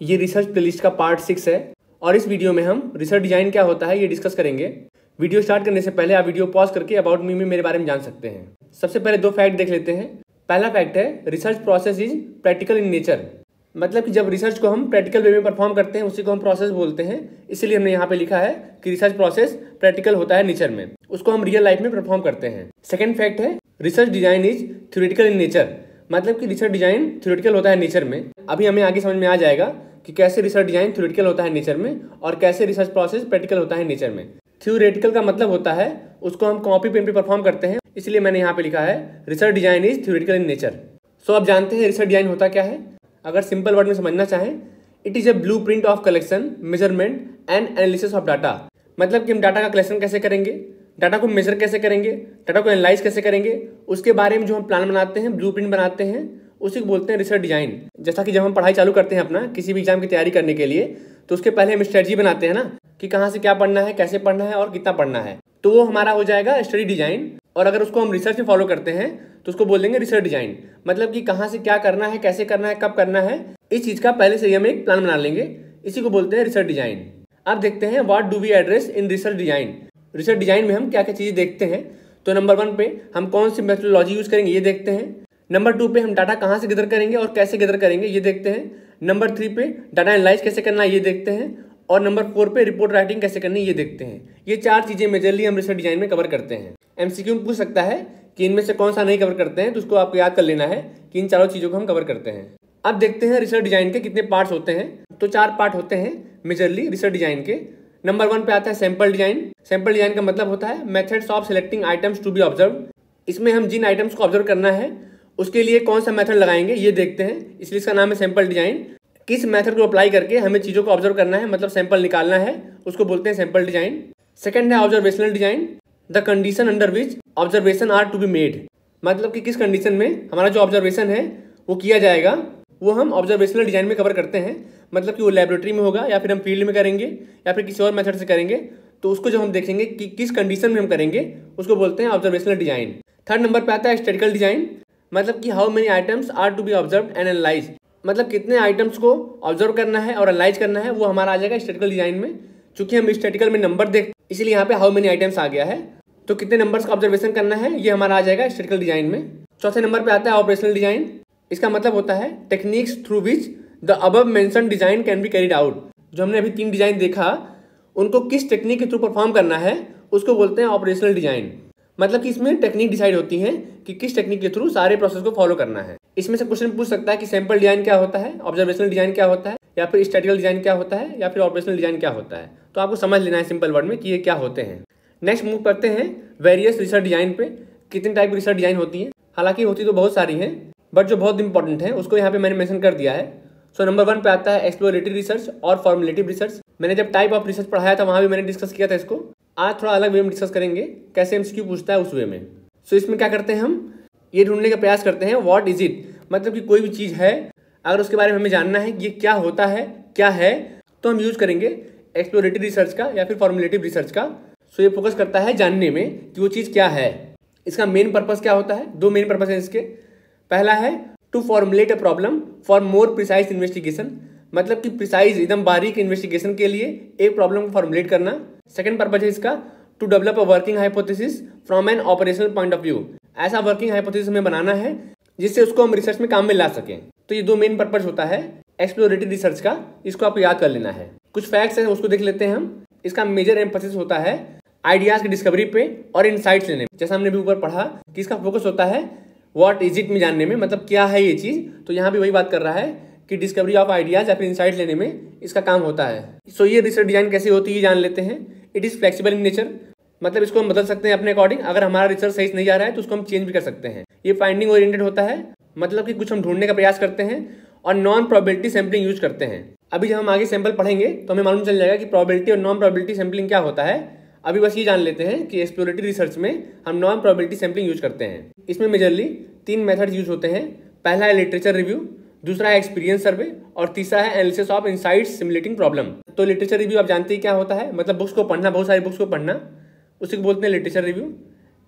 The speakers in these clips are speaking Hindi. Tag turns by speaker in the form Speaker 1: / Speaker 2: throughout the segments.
Speaker 1: ये रिसर्च प्लेलिस्ट का पार्ट 6 है और इस वीडियो में हम रिसर्च डिजाइन क्या होता है ये डिस्कस करेंगे। वीडियो स्टार्ट करने से पहले आप वीडियो पॉज करके अबाउट मी में मेरे बारे में जान सकते हैं। सबसे पहले दो फैक्ट देख लेते हैं। पहला फैक्ट है research process is practical in nature, मतलब कि जब रिसर्च को हम प्रैक्टिकल वे में परफॉर्म करते हैं उसी को हम प्रोसेस बोलते हैं। इसीलिए हमने यहाँ पे लिखा है कि रिसर्च प्रोसेस प्रैक्टिकल होता है नेचर में, उसको हम रियल लाइफ में परफॉर्म करते हैं। सेकंड फैक्ट है research design is theoretical in nature, मतलब कि रिसर्च डिजाइन थ्योरेटिकल होता है नेचर में। अभी हमें आगे समझ में आ जाएगा कि कैसे रिसर्च डिजाइन थ्योरेटिकल होता है नेचर में और कैसे रिसर्च प्रोसेस प्रैक्टिकल होता है नेचर में। थ्योरेटिकल का मतलब होता है उसको हम कॉपी पेन पे परफॉर्म करते हैं, इसलिए मैंने यहाँ पे लिखा है research design is theoretical in nature. So अब जानते हैं रिसर्च डिजाइन होता क्या है। अगर सिंपल वर्ड में समझना चाहें, it is a blueprint of collection, measurement and analysis of data, मतलब कि हम डाटा का कलेक्शन कैसे करेंगे, डाटा को मेजर कैसे करेंगे, डाटा को एनालाइज कैसे करेंगे, उसके बारे में जो हम प्लान बनाते हैं, ब्लूप्रिंट बनाते हैं, उसी को बोलते हैं रिसर्च डिजाइन। जैसा कि जब हम पढ़ाई चालू करते हैं अपना किसी भी एग्जाम की तैयारी करने के लिए, तो उसके पहले हम स्ट्रेटजी बनाते हैं ना कि कहाँ से क्या पढ़ना है, कैसे पढ़ना है और कितना पढ़ना है, तो वो हमारा हो जाएगा स्टडी डिजाइन। और अगर उसको हम रिसर्च में फॉलो करते हैं तो उसको बोल देंगे रिसर्च डिजाइन, मतलब कि कहाँ से क्या करना है, कैसे करना है, कब करना है, इस चीज का पहले से ही हम एक प्लान बना लेंगे, इसी को बोलते हैं रिसर्च डिजाइन। अब देखते हैं what do we address in research design. Research design में हम क्या क्या चीजें देखते हैं। तो नंबर 1 पे हम कौन सी मेथोडोलॉजी यूज करेंगे ये देखते हैं। नंबर 2 पे हम डाटा कहाँ से गैदर करेंगे और कैसे गैदर करेंगे ये देखते हैं। नंबर 3 पे डाटा एनालाइज कैसे करना है ये देखते हैं। और नंबर 4 पे रिपोर्ट राइटिंग कैसे करनी है ये देखते हैं। ये 4 चीजें मेजरली हम रिसर्च डिजाइन में कवर करते हैं। एमसीक्यू में पूछ सकता है कि इनमें से कौन सा नहीं कवर करते हैं, तो उसको आपको याद कर लेना है कि इन चारों चीजों को हम कवर करते हैं। अब देखते हैं रिसर्च डिजाइन के कितने पार्ट्स होते हैं। तो 4 पार्ट होते हैं मेजरली रिसर्च डिजाइन के। नंबर 1 पे आता है सैंपल डिजाइन। सैंपल डिजाइन का मतलब होता है methods of selecting items to be observe. इसमें हम जिन आइटम्स को ऑब्जर्व करना है उसके लिए कौन सा मेथड लगाएंगे ये देखते हैं, इसलिए इसका नाम है सैंपल डिजाइन। किस मेथड को अप्लाई करके हमें चीजों को ऑब्जर्व करना है, मतलब सैंपल निकालना है, उसको बोलते हैं सैंपल डिजाइन। सेकंड है observational design, the condition under which observation are to be made, मतलब कि किस कंडीशन में हमारा जो ऑब्जर्वेशन है वो किया जाएगा, वो हम ऑब्जर्वेशनल डिजाइन में कवर करते हैं। मतलब कि वो लेबोरेटरी में होगा या फिर हम फील्ड में करेंगे या फिर किसी और मेथड से करेंगे, तो उसको जब हम देखेंगे कि किस कंडीशन में हम करेंगे उसको बोलते हैं ऑब्जर्वेशनल डिजाइन। थर्ड नंबर पे आता है स्टैटिकल डिजाइन, मतलब कि how many items are to be observe and analyse, मतलब कितने आइटम्स को ऑब्जर्व करना है और एनालाइज करना है, वो हमारा आ जाएगा स्टैटिकल डिजाइन में। चूंकि हम स्टैटिकल में नंबर देखते इसलिए यहाँ पे हाउ मेनी आइटम्स आ गया है, तो कितने नंबर्स का ऑब्जर्वेशन करना है ये हमारा आ जाएगा स्टैटिकल डिजाइन में। चौथे नंबर पे आता है ऑपरेशनल डिजाइन। इसका मतलब होता है techniques through which the above mentioned design can be carried out. जो हमने अभी 3 डिजाइन देखा उनको किस टेक्निक के थ्रू परफॉर्म करना है उसको बोलते हैं ऑपरेशनल डिजाइन। मतलब कि इसमें टेक्निक डिसाइड होती है कि किस टेक्निक के थ्रू सारे प्रोसेस को फॉलो करना है। इसमें से क्वेश्चन पूछ सकता है कि सैंपल डिजाइन क्या होता है, ऑब्जर्वेशनल डिजाइन क्या होता है, या फिर स्टैटिकल डिजाइन क्या होता है, या फिर ऑपरेशनल डिजाइन क्या होता है। तो आपको समझ लेना है सिंपल वर्ड में कि ये क्या होते हैं। नेक्स्ट मूव करते हैं वेरियस रिसर्च डिजाइन पे। कितने टाइप की रिसर्च डिजाइन होती है, हालांकि होती तो बहुत सारी हैं, बट जो बहुत इंपॉर्टेंट है उसको यहाँ पे मैंने मेंशन कर दिया है। सो नंबर 1 पे आता है एक्सप्लोरेटरी रिसर्च और फॉर्मुलेटिव रिसर्च। मैंने जब टाइप ऑफ रिसर्च पढ़ाया था वहाँ भी मैंने डिस्कस किया था इसको। आज थोड़ा अलग वे में डिस्कस करेंगे, कैसे एमसीक्यू पूछता है उस वे में। सो इसमें क्या करते हैं, हम ये ढूंढने का प्रयास करते हैं व्हाट इज इट, मतलब कि कोई भी चीज़ है अगर उसके बारे में हमें जानना है कि ये क्या होता है क्या है, तो हम यूज करेंगे एक्सप्लोरेटरी रिसर्च का या फिर फॉर्मुलेटिव रिसर्च का। सो ये फोकस करता है जानने में कि वो चीज़ क्या है। इसका मेन पर्पस क्या होता है, 2 मेन पर्पस है इसके। पहला है to formulate a problem for more precise investigation, मतलब कि प्रिसाइज एकदम बारीक इन्वेस्टिगेशन के लिए एक प्रॉब्लम को फॉर्मुलेट करना। सेकंड पर्पस है इसका to develop a working hypothesis from an operational point of view, ऐसा वर्किंग हाइपोथेसिस हमें बनाना है जिससे उसको हम रिसर्च में काम में ला सकें। तो ये 2 मेन पर्पस होता है एक्सप्लोरेटरी रिसर्च का, इसको आपको याद कर लेना है। कुछ फैक्ट्स हैं उसको देख लेते हैं हम। इसका मेजर एम्फेसिस होता है आइडियाज की डिस्कवरी पे और इनसाइट्स लेने में। जैसा हमने भी ऊपर पढ़ा कि इसका फोकस होता है व्हाट इज इट में जानने में, मतलब क्या है ये चीज, तो यहाँ भी वही बात कर रहा है कि डिस्कवरी ऑफ आइडियाज या फिर इनसाइट्स लेने में इसका काम होता है। सो ये रिसर्च डिजाइन कैसे होती है ये जान लेते हैं। It is flexible in nature, मतलब इसको हम बदल सकते हैं अपने अकॉर्डिंग। अगर हमारा रिसर्च सही से नहीं जा रहा है तो उसको हम चेंज भी कर सकते हैं। ये फाइंडिंग ओरिएंटेड होता है, मतलब कि कुछ हम ढूंढने का प्रयास करते हैं और नॉन प्रोबेबिलिटी सैम्पलिंग यूज करते हैं। अभी जब हम आगे सैंपल पढ़ेंगे तो हमें मालूम चल जाएगा कि प्रोबेबिलिटी और नॉन प्रोबेबिलिटी सैम्पलिंग क्या होता है। अभी बस ये जान लेते हैं कि एक्सप्लोरेटरी रिसर्च में हम नॉन प्रोबेबिलिटी सैम्पलिंग यूज करते हैं। इसमें मेजरली 3 मेथड यूज होते हैं। पहला है लिटरेचर रिव्यू, दूसरा है एक्सपीरियंस सर्वे और तीसरा है analysis of insights simulating problem. तो लिटरेचर रिव्यू आप जानते ही क्या होता है, मतलब बुक्स को पढ़ना, बहुत सारी बुक्स को पढ़ना, उसी को बोलते हैं लिटरेचर रिव्यू।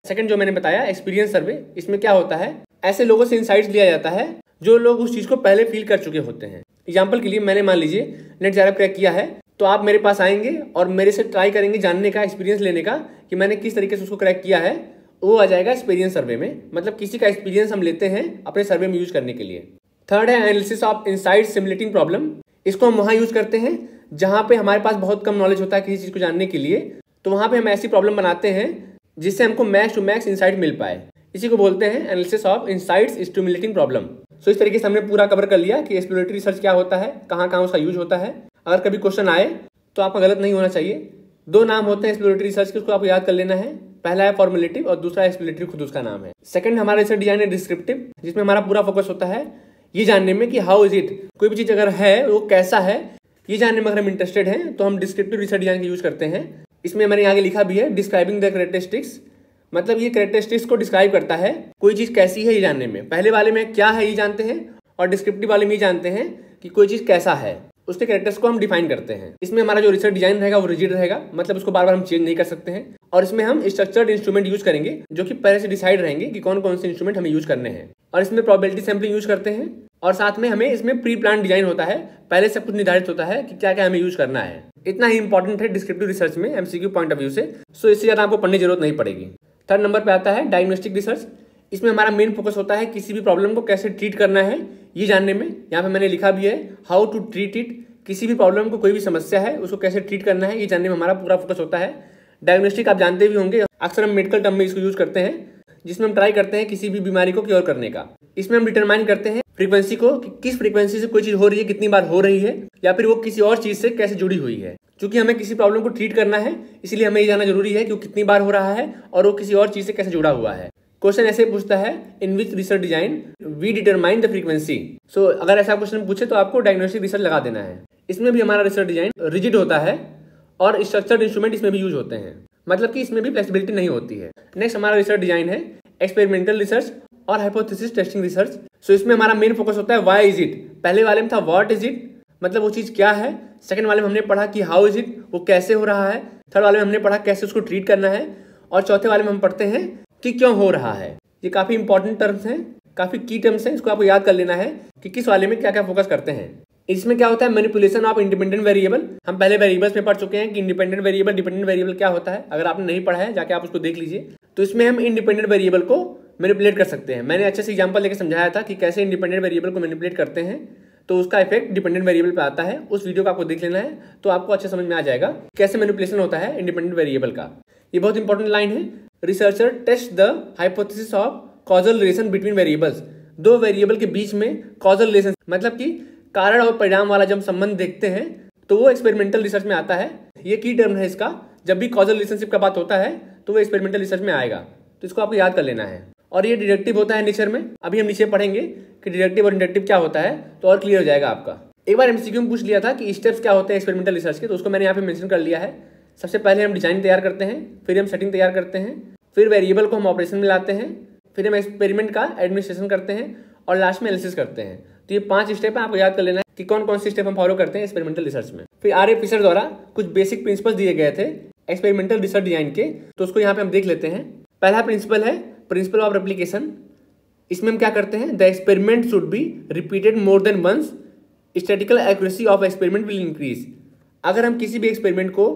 Speaker 1: सेकंड जो मैंने बताया एक्सपीरियंस सर्वे, इसमें क्या होता है, ऐसे लोगों से इनसाइट्स लिया जाता है जो लोग उस चीज को पहले फील कर चुके होते हैं। एग्जाम्पल के लिए मैंने मान लीजिए नेट जेआरएफ क्रैक किया है, तो आप मेरे पास आएंगे और मेरे से ट्राई करेंगे जानने का, एक्सपीरियंस लेने का कि मैंने किस तरीके से उसको क्रैक किया है। वो आ जाएगा एक्सपीरियंस सर्वे में, मतलब किसी का एक्सपीरियंस हम लेते हैं अपने सर्वे में यूज करने के लिए। थर्ड है analysis of insight simulating problem. इसको हम वहाँ यूज करते हैं जहाँ पे हमारे पास बहुत कम नॉलेज होता है किसी चीज़ को जानने के लिए, तो वहाँ पे हम ऐसी प्रॉब्लम बनाते हैं जिससे हमको मैक्स टू मैक्स इनसाइट मिल पाए। इसी को बोलते हैं analysis of insights stimulating problem. So इस तरीके से हमने पूरा कवर कर लिया कि एक्सप्लोरेटरी रिसर्च क्या होता है, कहाँ कहाँ उसका यूज होता है। अगर कभी क्वेश्चन आए तो आपका गलत नहीं होना चाहिए। दो नाम होते हैं एक्सप्लोरेटरी रिसर्च के, उसको आपको याद कर लेना है। पहला है फॉर्मुलेटिव और दूसरा एक्सप्लोरेटरी खुद उसका नाम है। सेकंड हमारा रिसर्च डिजाइन है डिस्क्रिप्टिव, जिसमें हमारा पूरा फोकस होता है ये जानने में कि हाउ इज इट, कोई भी चीज अगर है वो कैसा है, ये जानने में अगर हम इंटरेस्टेड हैं तो हम डिस्क्रिप्टिव रिसर्च डिजाइन का यूज करते हैं। इसमें मैंने आगे लिखा भी है डिस्क्राइबिंग द कैरेक्टरिस्टिक्स, मतलब ये कैरेक्टरिस्टिक्स को डिस्क्राइब करता है कोई चीज कैसी है ये जानने में। पहले वाले में क्या है ये जानते हैं और डिस्क्रिप्टिव वाले में ये जानते हैं कि कोई चीज कैसा है, उसके कैरेक्टर्स को हम डिफाइन करते हैं। इसमें हमारा जो रिसर्च डिजाइन रहेगा वो रिजिड रहेगा, मतलब उसको बार बार हम चेंज नहीं कर सकते हैं। और इसमें हम स्ट्रक्चर्ड इंस्ट्रूमेंट यूज करेंगे जो कि पहले से डिसाइड रहेंगे कि कौन कौन से इंस्ट्रूमेंट हमें यूज करने हैं। और इसमें प्रोबेबिलिटी सैंपलिंग यूज करते हैं और साथ में हमें इसमें प्री प्लान डिजाइन होता है, पहले से कुछ निर्धारित होता है कि क्या क्या हमें यूज करना है। इतना ही इंपॉर्टेंट है डिस्क्रिप्टिव रिसर्च में एमसीक्यू पॉइंट ऑफ व्यू से, सो इससे ज्यादा आपको पढ़ने की जरूरत नहीं पड़ेगी। थर्ड नंबर पे आता है डायग्नोस्टिक रिसर्च। इसमें हमारा मेन फोकस होता है किसी भी प्रॉब्लम को कैसे ट्रीट करना है ये जानने में। यहाँ पे मैंने लिखा भी है हाउ टू ट्रीट इट, किसी भी प्रॉब्लम को, कोई भी समस्या है उसको कैसे ट्रीट करना है ये जानने में हमारा पूरा फोकस होता है। डायग्नोस्टिक आप जानते भी होंगे, अक्सर हम मेडिकल टर्म में इसको यूज करते हैं, जिसमें हम ट्राई करते हैं किसी भी बीमारी को क्योर करने का। इसमें हम डिटरमाइन करते हैं फ्रीक्वेंसी को कि किस फ्रीक्वेंसी से कोई चीज हो रही है, कितनी बार हो रही है, या फिर वो किसी और चीज से कैसे जुड़ी हुई है। क्योंकि हमें किसी प्रॉब्लम को ट्रीट करना है इसलिए हमें ये जानना जरूरी है कि वो कितनी बार हो रहा है और वो किसी और चीज से कैसे जुड़ा हुआ है। क्वेश्चन ऐसे पूछता है in which research design we determine the frequency. So अगर ऐसा क्वेश्चन पूछे तो आपको डायग्नोस्टिक रिसर्च लगा देना है। इसमें भी हमारा रिसर्च डिजाइन रिजिड होता है और स्ट्रक्चर्ड इंस्ट्रूमेंट इसमें भी यूज होते हैं, मतलब कि इसमें भी फ्लेक्सिबिलिटी नहीं होती है। नेक्स्ट हमारा रिसर्च डिजाइन है एक्सपेरिमेंटल रिसर्च और हाइपोथेसिस टेस्टिंग रिसर्च। सो इसमें हमारा मेन फोकस होता है व्हाई इज इट। पहले वाले में था व्हाट इज इट, मतलब वो चीज क्या है। सेकंड वाले में हमने पढ़ा कि हाउ इज इट, वो कैसे हो रहा है। थर्ड वाले में हमने पढ़ा कैसे उसको ट्रीट करना है। और चौथे वाले में हम पढ़ते हैं कि क्यों हो रहा है। ये काफी इंपॉर्टेंट टर्म्स हैं, काफी की टर्म्स हैं, इसको आपको याद कर लेना है कि किस वाले में क्या क्या फोकस करते हैं। इसमें क्या होता है मैनिपुलेशन ऑफ इंडिपेंडेंट वेरिएबल। हम पहले वेरिएबल्स में पढ़ चुके हैं कि इंडिपेंडेंट वेरिएबल डिपेंडेंट वेरिएबल क्या होता है। अगर आपने नहीं पढ़ा है जाके आप उसको देख लीजिए। तो इसमें हम इंडिपेंडेंट वेरिएबल को मैनिपुलेट कर सकते हैं। मैंने अच्छे से एग्जांपल लेकर समझाया था कि कैसे इंडिपेंडेंट वेरिएबल को मैनिपुलेट करते हैं, तो उसका इफेक्ट डिपेंडेंट वेरिएबल पे आता है। उस वीडियो को आपको देख लेना है तो आपको अच्छे समझ में आ जाएगा कैसे मैनिपुलेशन होता है इंडिपेंडेंट वेरिएबल का। ये बहुत इंपॉर्टेंट लाइन है। Researcher test the hypothesis of causal relation between variables. दो वेरिएबल के बीच में कॉजल रिलेशन, मतलब कि कारण और परिणाम वाला जब संबंध देखते हैं तो वो एक्सपेरिमेंटल रिसर्च में आता है। ये की टर्म है इसका। जब भी कॉजल रिलेशनशिप का बात होता है तो वो एक्सपेरिमेंटल रिसर्च में आएगा, तो इसको आपको याद कर लेना है। और ये डिडक्टिव होता है नेचर में। अभी हम नीचे पढ़ेंगे कि डिडक्टिव और इंडक्टिव क्या होता है, तो और क्लियर हो जाएगा आपका। एक बार एमसीक्यू में पूछ लिया था कि स्टेप्स क्या होते हैं एक्सपेरिमेंटल रिसर्च के, तो उसको मैंने यहाँ पे मेंशन कर लिया है। सबसे पहले हम डिजाइन तैयार करते हैं, फिर हम सेटिंग तैयार करते हैं, फिर वेरिएबल को हम ऑपरेशन में लाते हैं, फिर हम एक्सपेरिमेंट का एडमिनिस्ट्रेशन करते हैं और लास्ट में एनालिसिस करते हैं। तो ये 5 स्टेप है, आपको याद कर लेना है कि कौन कौन सी स्टेप हम फॉलो करते हैं एक्सपेरिमेंटल रिसर्च में। फिर आर ए फिशर द्वारा कुछ बेसिक प्रिंसिपल्स दिए गए थे एक्सपेरिमेंटल रिसर्च डिजाइन के, तो उसको यहाँ पे हम देख लेते हैं। पहला प्रिंसिपल है प्रिंसिपल ऑफ रेप्लिकेशन। इसमें हम क्या करते हैं, the experiment should be repeated more than once, statistical accuracy of experiment will increase. अगर हम किसी भी एक्सपेरिमेंट को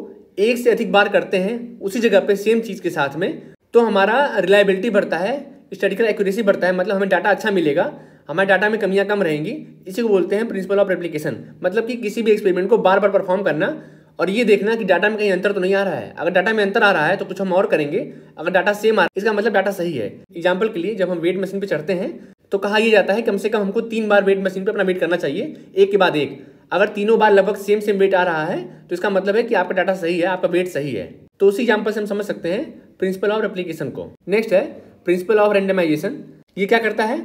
Speaker 1: एक से अधिक बार करते हैं उसी जगह पे सेम चीज के साथ में, तो हमारा रिलायबिलिटी बढ़ता है, स्टैटिस्टिकल एक्यूरेसी बढ़ता है, मतलब हमें डाटा अच्छा मिलेगा, हमारे डाटा में कमियां कम रहेंगी। इसी को बोलते हैं प्रिंसिपल ऑफ रेप्लिकेशन। मतलब कि किसी भी एक्सपेरिमेंट को बार बार परफॉर्म करना और ये देखना कि डाटा में कहीं अंतर तो नहीं आ रहा है। अगर डाटा में अंतर आ रहा है तो कुछ हम और करेंगे, अगर डाटा सेम आ रहा है इसका मतलब डाटा सही है। एग्जाम्पल के लिए जब हम वेट मशीन पे चढ़ते हैं तो कहा यह जाता है कम से कम हमको 3 बार वेट मशीन पे अपना वेट करना चाहिए, एक के बाद एक। अगर तीनों बार लगभग सेम वेट आ रहा है तो इसका मतलब है कि आपका डाटा सही है, आपका वेट सही है। तो उसी एग्जाम्पल से हम समझ सकते हैं प्रिंसिपल ऑफ रेप्लिकेशन को। नेक्स्ट है प्रिंसिपल ऑफ रैंडमाइजेशन। ये क्या करता है,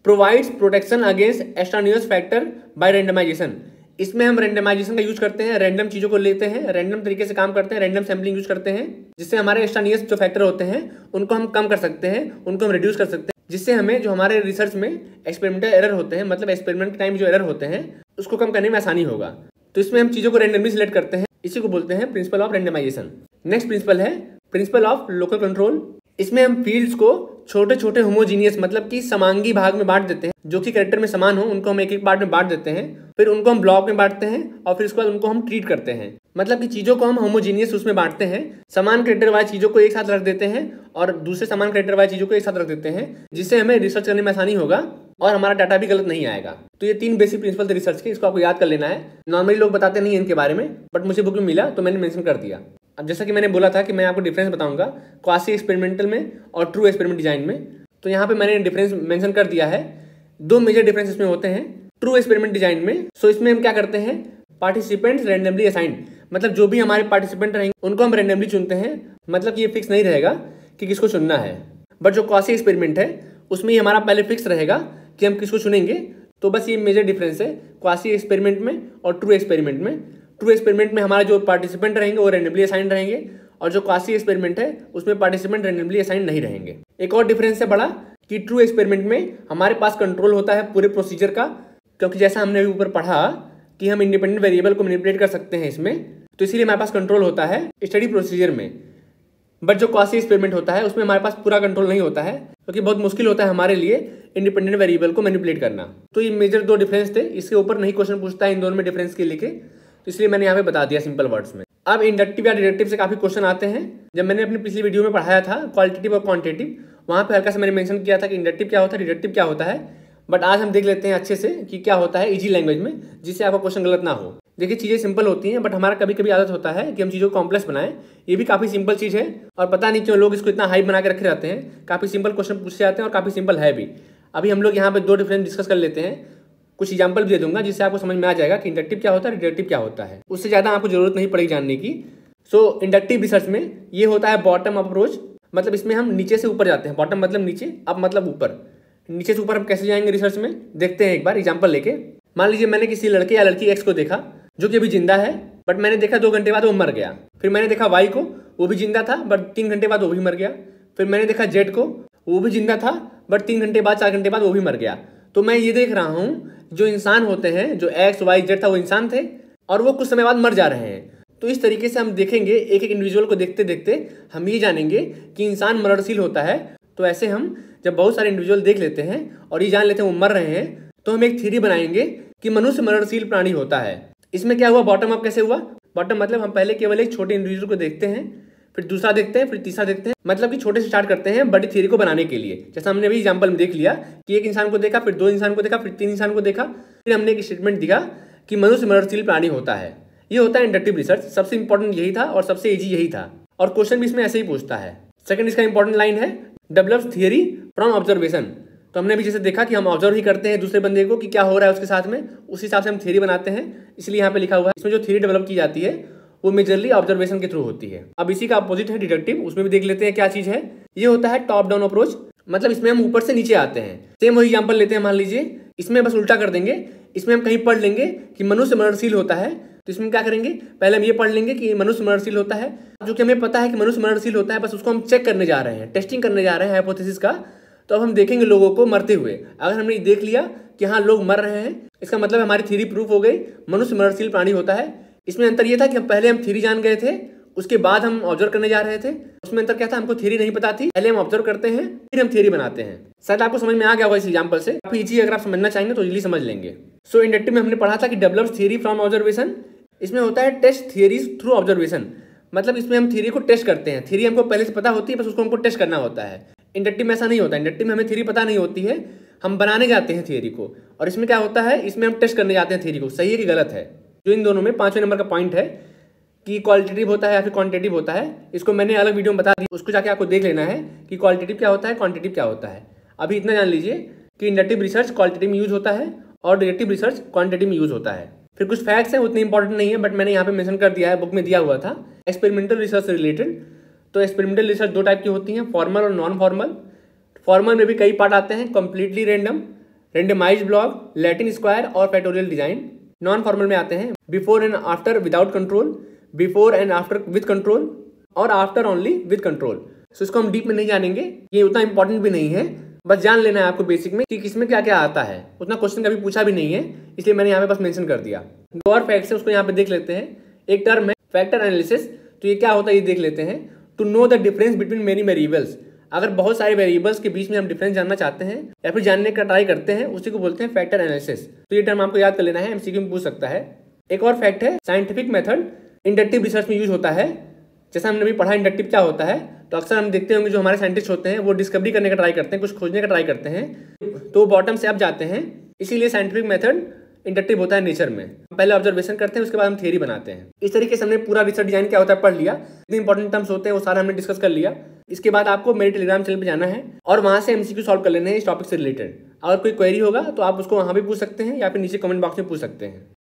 Speaker 1: provides protection against extraneous factor by randomisation. इसमें हम रैंडमाइजेशन का यूज करते हैं, रैंडम चीजों को लेते हैं, रैंडम तरीके से काम करते हैं, रैंडम सैम्पलिंग यूज करते हैं, जिससे हमारे एक्सट्रानियस जो फैक्टर होते हैं उनको हम कम कर सकते हैं, उनको हम रिड्यूस कर सकते हैं, जिससे हमें जो हमारे रिसर्च में एक्सपेरिमेंटल एरर होते हैं, मतलब एक्सपेरिमेंट के टाइम जो एरर होते हैं उसको कम करने में आसानी होगा। तो इसमें हम चीजों को रैंडमली सिलेक्ट करते हैं, इसी को बोलते हैं principle of randomisation. Next principle है प्रिंसिपल ऑफ लोकल कंट्रोल। इसमें हम फील्ड्स को छोटे छोटे होमोजीनियस मतलब कि समांगी भाग में बांट देते हैं, जो कि कैरेक्टर में समान हो उनको हम एक एक पार्ट में बांट देते हैं, फिर उनको हम ब्लॉक में बांटते हैं और फिर उसके बाद उनको हम ट्रीट करते हैं। मतलब कि चीजों को हम होमोजीनियस उसमें बांटते हैं, समान कैरेक्टर वाली चीजों को एक साथ रख देते हैं और दूसरे समान कैरेक्टर वाली चीजों को एक साथ रख देते हैं, जिससे हमें रिसर्च करने में आसानी होगा और हमारा डाटा भी गलत नहीं आएगा। तो ये 3 बेसिक प्रिंसिपल थे रिसर्च के, इसको आपको याद कर लेना है। नॉर्मली लोग बताते नहीं है इनके बारे में, बट मुझे बुक में मिला तो मैंने मेंशन कर दिया। अब जैसा कि मैंने बोला था कि मैं आपको डिफरेंस बताऊंगा क्वासी एक्सपेरिमेंटल में और ट्रू एक्सपेरिमेंट डिजाइन में, तो यहाँ पे मैंने डिफरेंस मेंशन कर दिया है। 2 मेजर डिफरेंस इसमें होते हैं ट्रू एक्सपेरिमेंट डिजाइन में। सो इसमें हम क्या करते हैं, पार्टिसिपेंट्स रैंडमली असाइंड, मतलब जो भी हमारे पार्टिसिपेंट रहेंगे उनको हम रैंडमली चुनते हैं, मतलब कि ये फिक्स नहीं रहेगा कि किसको चुनना है। बट जो क्वासी एक्सपेरिमेंट है उसमें ही हमारा पहले फिक्स रहेगा कि हम किसको चुनेंगे। तो बस ये मेजर डिफरेंस है क्वासी एक्सपेरिमेंट में और ट्रू एक्सपेरिमेंट में। ट्रू एक्सपेरिमेंट में हमारे जो पार्टिसिपेंट रहेंगे वो रैंडमली असाइंड रहेंगे और जो क्वासी एक्सपेरिमेंट है उसमें पार्टिसिपेंट रैंडमली असाइंड नहीं रहेंगे। एक और डिफरेंस है बड़ा कि ट्रू एक्सपेरिमेंट में हमारे पास कंट्रोल होता है पूरे प्रोसीजर का, क्योंकि जैसा हमने अभी ऊपर पढ़ा कि हम इंडिपेंडेंट वेरिएबल को मैनिपुलेट कर सकते हैं इसमें, तो इसीलिए हमारे पास कंट्रोल होता है स्टडी प्रोसीजर में। बट जो क्वासी एक्सपेरिमेंट होता है उसमें हमारे पास पूरा कंट्रोल नहीं होता है, क्योंकि बहुत मुश्किल होता है हमारे लिए इंडिपेंडेंट वेरिएबल को मैनिपुलेट करना। तो ये मेजर 2 डिफरेंस थे, इसके ऊपर नहीं क्वेश्चन पूछता है इन दोनों में डिफरेंस के लेके, तो इसलिए मैंने यहाँ पे बता दिया सिंपल वर्ड्स में। अब इंडक्टिव या डिडक्टिव से काफी क्वेश्चन आते हैं। जब मैंने अपनी पिछली वीडियो में पढ़ाया था क्वालिटेटिव और क्वांटिटेटिव, वहां पे हल्का सा मैंने मेंशन किया था कि इंडक्टिव क्या होता है, डिडक्टिव क्या होता है। बट आज हम देख लेते हैं अच्छे से कि क्या होता है इजी लैंग्वेज में, जिससे आपका क्वेश्चन गलत ना हो। देखिए चीजें सिंपल होती हैं, बट हमारा कभी कभी आदत होता है कि हम चीजों को कॉम्प्लेक्स बनाएं। ये भी काफी सिंपल चीज है और पता नहीं क्यों लोग इसको इतना हाई बना के रखे रहते हैं। काफी सिंपल क्वेश्चन पूछे जाते हैं और काफी सिंपल है भी। अभी हम लोग यहाँ पे 2 डिफरेंस डिस्कस कर लेते हैं, कुछ एग्जाम्पल भी दे दूंगा जिससे आपको समझ में आ जाएगा कि इंडक्टिव क्या होता है, डिडक्टिव क्या होता है। उससे ज्यादा आपको जरूरत नहीं पड़ेगी जानने की। सो इंडक्टिव रिसर्च में ये होता है बॉटम अप्रोच, मतलब इसमें हम नीचे से ऊपर जाते हैं। बॉटम मतलब नीचे, अप मतलब ऊपर। नीचे से ऊपर हम कैसे जाएंगे रिसर्च में, देखते हैं एक बार एग्जाम्पल लेके। मान लीजिए मैंने किसी लड़के या लड़की एक्स को देखा जो कि अभी जिंदा है, बट मैंने देखा 2 घंटे बाद वो मर गया। फिर मैंने देखा वाई को, वो भी जिंदा था बट 3 घंटे बाद वो भी मर गया। फिर मैंने देखा जेड को, वो भी जिंदा था बट 3 घंटे बाद 4 घंटे बाद वो भी मर गया। तो मैं ये देख रहा हूँ जो इंसान होते हैं, जो एक्स वाई जेड था वो इंसान थे और वो कुछ समय बाद मर जा रहे हैं। तो इस तरीके से हम देखेंगे एक एक इंडिविजुअल को देखते देखते हम ये जानेंगे कि इंसान मरणशील होता है। तो ऐसे हम जब बहुत सारे इंडिविजुअल देख लेते हैं और ये जान लेते हैं वो मर रहे हैं, तो हम एक थ्योरी बनाएंगे कि मनुष्य मरणशील प्राणी होता है। इसमें क्या हुआ, बॉटम अप कैसे हुआ। बॉटम मतलब हम पहले केवल एक छोटे इंडिविजुअल को देखते हैं, फिर दूसरा देखते हैं, फिर तीसरा देखते हैं, मतलब कि छोटे से स्टार्ट करते हैं बड़ी थ्योरी को बनाने के लिए। जैसा हमने अभी एग्जांपल में देख लिया कि एक इंसान को देखा, फिर 2 इंसान को देखा, फिर 3 इंसान को देखा, फिर हमने एक स्टेटमेंट दिया कि मनुष्य मरणशील प्राणी होता है। ये होता है इंडक्टिव रिसर्च। सबसे इंपॉर्टेंट यही था और सबसे इजी यही था, और क्वेश्चन भी इसमें ऐसे ही पूछता है। सेकंड इसका इंपॉर्टेंट लाइन है डेवलप्स थियरी फ्रॉम ऑब्जर्वेशन। तो हमने भी जैसे देखा कि हम ऑब्जर्व ही करते हैं दूसरे बंदे को कि क्या हो रहा है उसके साथ में, उस हिसाब से हम थ्योरी बनाते हैं। इसलिए यहाँ पे लिखा हुआ है इसमें जो थ्योरी डेवलप की जाती है वो मेजरली ऑब्जर्वेशन के थ्रू होती है। अब इसी का अपोजिट है डिडक्टिव, उसमें भी देख लेते हैं क्या चीज है। ये होता है टॉप डाउन अप्रोच, मतलब इसमें हम ऊपर से नीचे आते हैं। सेम वही एग्जांपल लेते हैं, मान लीजिए इसमें बस उल्टा कर देंगे। इसमें हम कहीं पढ़ लेंगे कि मनुष्य मरणशील होता है, तो इसमें क्या करेंगे, पहले हम ये पढ़ लेंगे कि मनुष्य मरणशील होता है। जो कि हमें पता है कि मनुष्य मरणशील होता है, बस उसको हम चेक करने जा रहे हैं, टेस्टिंग करने जा रहे हैं हाइपोथेसिस का। तो अब हम देखेंगे लोगों को मरते हुए। अगर हमने देख लिया कि हाँ लोग मर रहे हैं, इसका मतलब हमारी थ्योरी प्रूफ हो गई, मनुष्य मरणशील प्राणी होता है। इसमें अंतर ये था कि हम पहले थ्योरी जान गए थे, उसके बाद हम ऑब्जर्व करने जा रहे थे। उसमें अंतर क्या था, हमको थ्योरी नहीं पता थी, पहले हम ऑब्जर्व करते हैं फिर हम थ्योरी बनाते हैं। शायद आपको समझ में आ गया होगा इस एग्जांपल से, काफी इजी, अगर आप समझना चाहेंगे तो इजीली समझ लेंगे। सो इंडक्टिव में हमने पढ़ा था कि डेवलप्स थ्योरी फ्रॉम ऑब्जर्वेशन। इसमें होता है टेस्ट थियरीज थ्रू ऑब्जर्वेशन, मतलब इसमें हम थ्योरी को टेस्ट करते हैं। थ्योरी हमको पहले से पता होती है, बस उसको हमको टेस्ट करना होता है। इंडक्टिव में ऐसा नहीं होता। इंडक्टिव में हमें थ्योरी पता नहीं होती है, हम बनाने जाते हैं थ्योरी को। और इसमें क्या होता है, इसमें हम टेस्ट करने जाते हैं थ्योरी को, सही है कि गलत है। जो इन दोनों में 5वें नंबर का पॉइंट है कि क्वालिटेटिव होता है या फिर क्वांटिटेटिव होता है, इसको मैंने अलग वीडियो में बता दी, उसको जाके आपको देख लेना है कि क्वालिटेटिव क्या होता है, क्वांटिटेटिव क्या होता है। अभी इतना जान लीजिए कि इंडक्टिव रिसर्च क्वालिटेटिव में यूज होता है और डिडक्टिव रिसर्च क्वांटिटेटिव में यूज होता है। फिर कुछ फैक्ट्स हैं, उतने इंपॉर्टेंट नहीं है, बट मैंने यहाँ पे मेंशन कर दिया है, बुक में दिया हुआ था। एक्सपेरिमेंटल रिसर्च से रिलेटेड, तो एक्सपेरिमेंटल रिसर्च 2 टाइप की होती हैं, फॉर्मल और नॉन फॉर्मल। फॉर्मल में भी कई पार्ट आते हैं, completely random, randomised block, Latin square और फैक्टोरियल डिजाइन। नॉन फॉर्मल में आते हैं before and after without control, before and after with control और आफ्टर ओनली विद कंट्रोल। सो इसको हम डीप में नहीं जानेंगे, ये उतना इंपॉर्टेंट भी नहीं है, बस जान लेना है आपको बेसिक में कि किसमें क्या क्या आता है। उतना क्वेश्चन कभी पूछा भी नहीं है, इसलिए मैंने यहाँ पे बस मेंशन कर दिया। 2 और फैक्ट्स है, उसको यहाँ पे देख लेते हैं। एक टर्म है फैक्टर एनालिसिस, तो ये क्या होता है ये देख लेते हैं। To know the difference between many variables, अगर बहुत सारे वेरिएबल्स के बीच में हम डिफरेंस जानना चाहते हैं या फिर जानने का ट्राई करते हैं, उसी को बोलते हैं फैक्टर एनालिसिस। तो ये टर्म आपको याद कर लेना है, एमसीक्यू में पूछ सकता है। एक और फैक्ट है, साइंटिफिक मेथड इंडक्टिव रिसर्च में यूज होता है। जैसा हमने अभी पढ़ा इंडक्टिव क्या होता है, तो अक्सर हम देखते होंगे जो हमारे साइंटिस्ट होते हैं वो डिस्कवरी करने का ट्राई करते हैं, कुछ खोजने का ट्राई करते हैं, तो बॉटम से अप जाते हैं। इसीलिए साइंटिफिक मेथड इंडक्टिव होता है नेचर में। पहले ऑब्जर्वेशन करते हैं, उसके बाद हम थ्योरी बनाते हैं। इस तरीके से हमने पूरा रिसर्च डिजाइन क्या होता है पढ़ लिया। जितने इंपॉर्टेंट टर्म्स होते हैं वो सारा हमने डिस्कस कर लिया। इसके बाद आपको मेरे टेलीग्राम चैनल पे जाना है और वहां से एमसीक्यू सॉल्व कर लेने हैं इस टॉपिक से रिलेटेड। अगर कोई क्वेरी होगा तो आप उसको वहां भी पूछ सकते हैं या फिर नीचे कमेंट बॉक्स में पूछ सकते हैं।